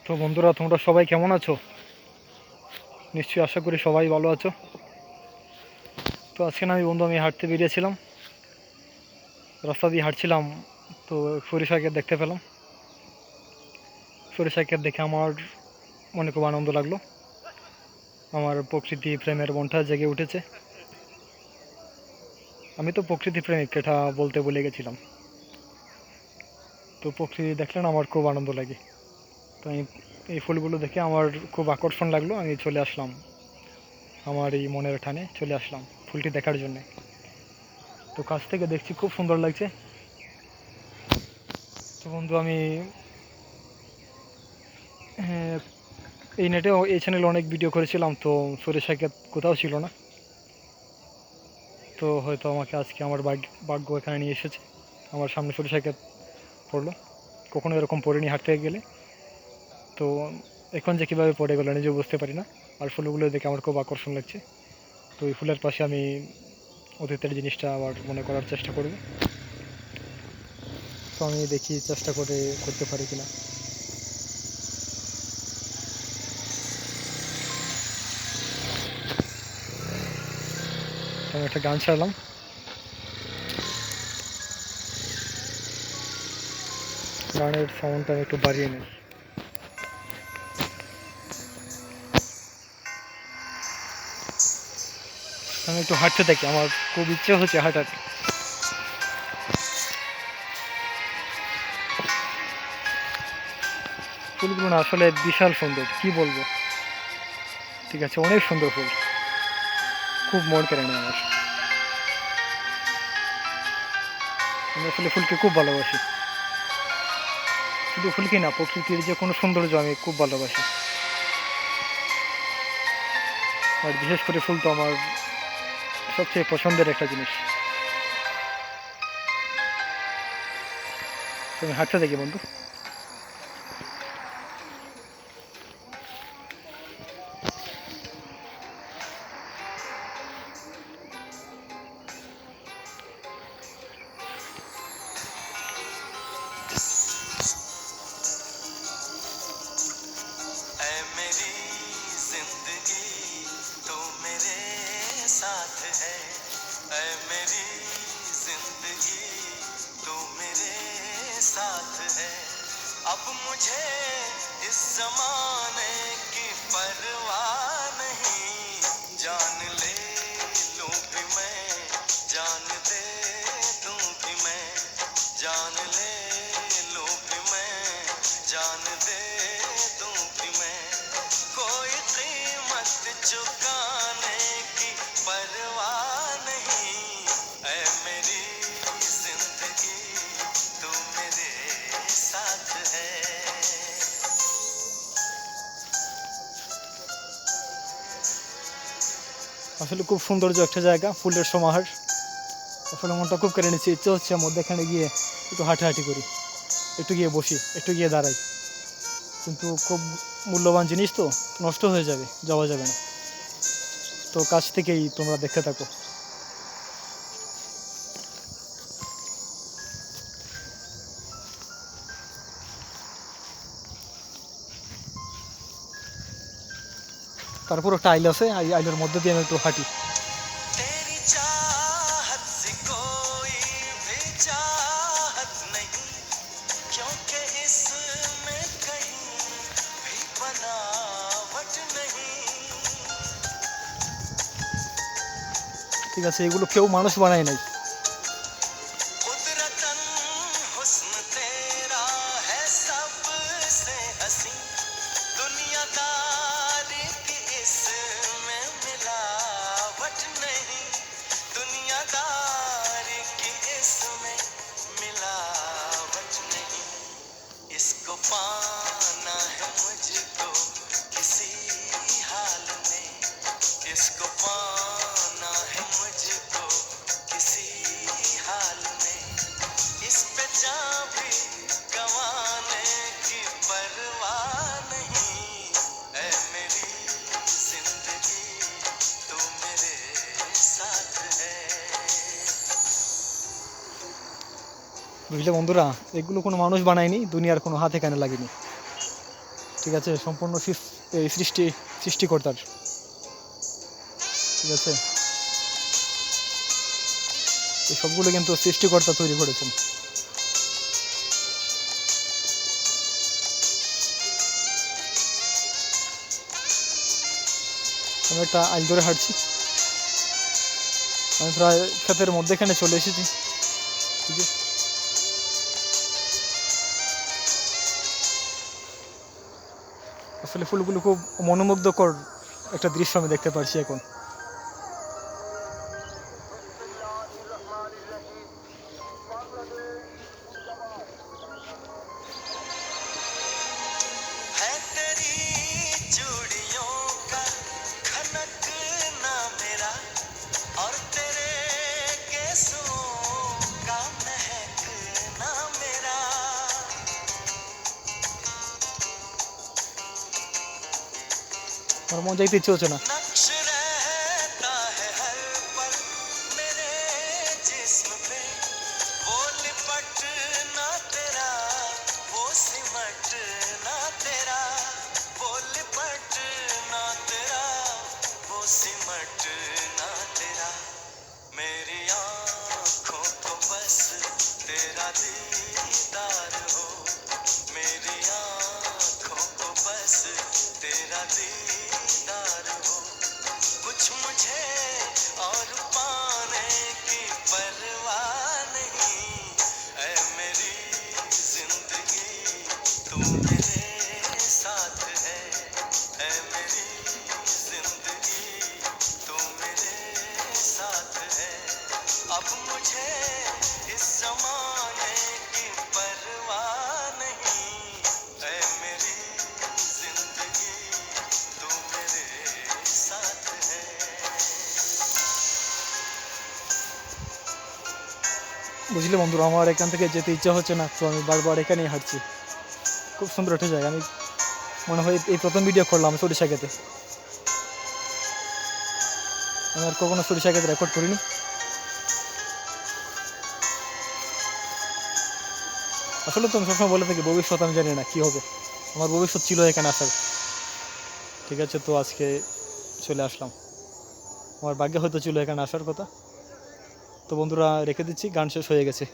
তো বন্ধুরা, তোমরা সবাই কেমন আছো? নিশ্চয়ই আশা করি সবাই ভালো আছো। তো আজকে না আমি হাঁটতে বেরিয়েছিলাম, রাস্তা দিয়ে হাঁটছিলাম। তো সরিষা ক্ষেত দেখতে পেলাম। সরিষা ক্ষেত দেখে আমার মনে খুব আনন্দ লাগলো। আমার প্রকৃতি প্রেমের মনটা জেগে উঠেছে। আমি তো প্রকৃতি প্রেমিক, এটা বলতে ভুলে গেছিলাম। তো প্রকৃতি দেখলে না আমার খুব আনন্দ লাগে। তো আমি এই ফুলগুলো দেখে আমার খুব আকর্ষণ লাগলো, আমি চলে আসলাম। আমার এই মনের টানে চলে আসলাম ফুলটি দেখার জন্যে। তো কাছ থেকে দেখছি খুব সুন্দর লাগছে। তো বন্ধু, আমি হ্যাঁ, এই নেটেও এই চ্যানেলে অনেক ভিডিও করেছিলাম, তো সরিষা ক্ষেত কোথাও ছিল না। তো হয়তো আমাকে আজকে আমার ভাগ্য এখানে নিয়ে এসেছে, আমার সামনে সরিষা ক্ষেত পড়লো। কখনো এরকম পড়েনি হাঁটতে গেলে। তো এখন যে কীভাবে পড়ে গেলো নিজেও বুঝতে পারি না। আর ফুলগুলো দেখে আমার খুব আকর্ষণ লাগছে। তো এই ফুলের পাশে আমি অতীতের জিনিসটা আবার মনে করার চেষ্টা করব। তো আমি দেখি চেষ্টা করতে পারি কিনা। তো আমি একটা গান ছাড়লাম, গানের সাউন্ডটা আমি একটু বাড়িয়ে নিই। আমি একটু হাঁটতে থাকি, আমার খুব ইচ্ছে হচ্ছে হাঁটার। ফুলগুলো না আসলে বিশাল সুন্দর, কি বলবো। ঠিক আছে, অনেক সুন্দর ফুল, খুব মন কেড়ে নেয় আমার। আমি আসলে ফুলকে খুব ভালোবাসি। শুধু ফুলকে না, প্রকৃতির যে কোনো সৌন্দর্য আমি খুব ভালোবাসি। আর বিশেষ করে ফুল তো আমার সবচেয়ে পছন্দের একটা জিনিস। তুমি হাঁটতে থাকি বন্ধু। मेरी जिंदगी तू मेरे साथ है, ऐ मेरी जिंदगी तू मेरे साथ है। अब मुझे इस जमाने की परवाह नहीं, जान ले लूं भी मैं, जान दे दूं भी मैं, जान ले लूं भी मैं, जान दे दूं भी मैं, कोई कीमत चुकाने की परवाह नहीं, ऐ मेरी जिंदगी तू मेरे साथ है। আসলে খুব সৌন্দর্য একটা জায়গা, ফুলের সমাহার। আসলে মনটা খুব কেড়ে নিচ্ছে, ইচ্ছে হচ্ছে মধ্যেখানে গিয়ে একটু হাঁটাহাঁটি করি, একটু গিয়ে বসি, একটু গিয়ে দাঁড়াই। কিন্তু খুব মূল্যবান জিনিস তো, নষ্ট হয়ে যাবে, যাওয়া যাবে না। তো কাছ থেকেই তোমরা দেখতে থাকো। তারপর একটা আইল আছে, আইলের মধ্যে দিয়ে আমি একটু হাঁটি। तेरी चाहत से कोई भी चाहत नहीं, क्योंकि इसमें कहीं भी बनावट नहीं। ঠিক আছে, এগুলো কেউ মানুষ বানায় নাই। कुदरतन हुस्न तेरा है सबसे हसी, दुनियादारी की इसमें मिलावट नहीं, दुनियादारी की इसमें मिलावट नहीं। इसको पाना है मुझको किसी हाल में, इसको पाना है मुझको किसी हाल में, इस पे जान भी गंवाने की परवाह नहीं, ऐ मेरी जिंदगी तू मेरे साथ है। বুঝলে বন্ধুরা, এগুলো কোনো মানুষ বানায়নি, দুনিয়ার কোনো হাতে কানে লাগেনি। ঠিক আছে, সম্পূর্ণ এই সৃষ্টিকর্তার। ঠিক আছে, এই সবগুলো কিন্তু সৃষ্টিকর্তা তৈরি করেছেন। আমি একটা আইল ধরে হাঁটছি, আমি প্রায় ক্ষেতের মধ্যেখানে চলে এসেছি। ঠিক আছে, আসলে ফুলগুলো খুব মনোমুগ্ধকর একটা দৃশ্য আমি দেখতে পাচ্ছি এখন। है तेरी चूड़ियों का खनकना मेरा और तेरे केसों का महकना मेरा আমার মন যাইতে ইচ্ছে হচ্ছে না। नक्श रहता है हर पल मेरे जिस्म पे वो लिपटना तेरा वो सिमटना तेरा वो लिपटना तेरा वो सिमटना तेरा मेरी आँखों को बस तेरा दीदार हो मेरी आँखों को बस तेरा दीदार हो कुछ मुझे और पाने की परवाह नहीं ऐ मेरी जिंदगी तू मेरे साथ है ऐ मेरी जिंदगी तू मेरे साथ है अब मुझे इस जमाने की परवाह नहीं ऐ मेरी जिंदगी तू मेरे साथ है বুঝলে বন্ধুরা, আমার এখান থেকে যেতে ইচ্ছা হচ্ছে না, তো আমি বারবার এখানেই হাঁটছি। খুব সুন্দর একটা জায়গা। আমি মনে হয় এই প্রথম ভিডিও করলাম সরিষা খেতে। আমি আর কখনো সরিষা খেতে রেকর্ড করিনি। আসলে তো আমি সবসময় বলে থাকি ভবিষ্যৎ আমি জানি না কী হবে, আমার ভবিষ্যৎ ছিল এখানে আসার। ঠিক আছে, তো আজকে চলে আসলাম, আমার ভাগ্যে হয়তো ছিল এখানে আসার কথা। তো বন্ধুরা রেখে দিচ্ছি, গান শেষ হয়ে গেছে।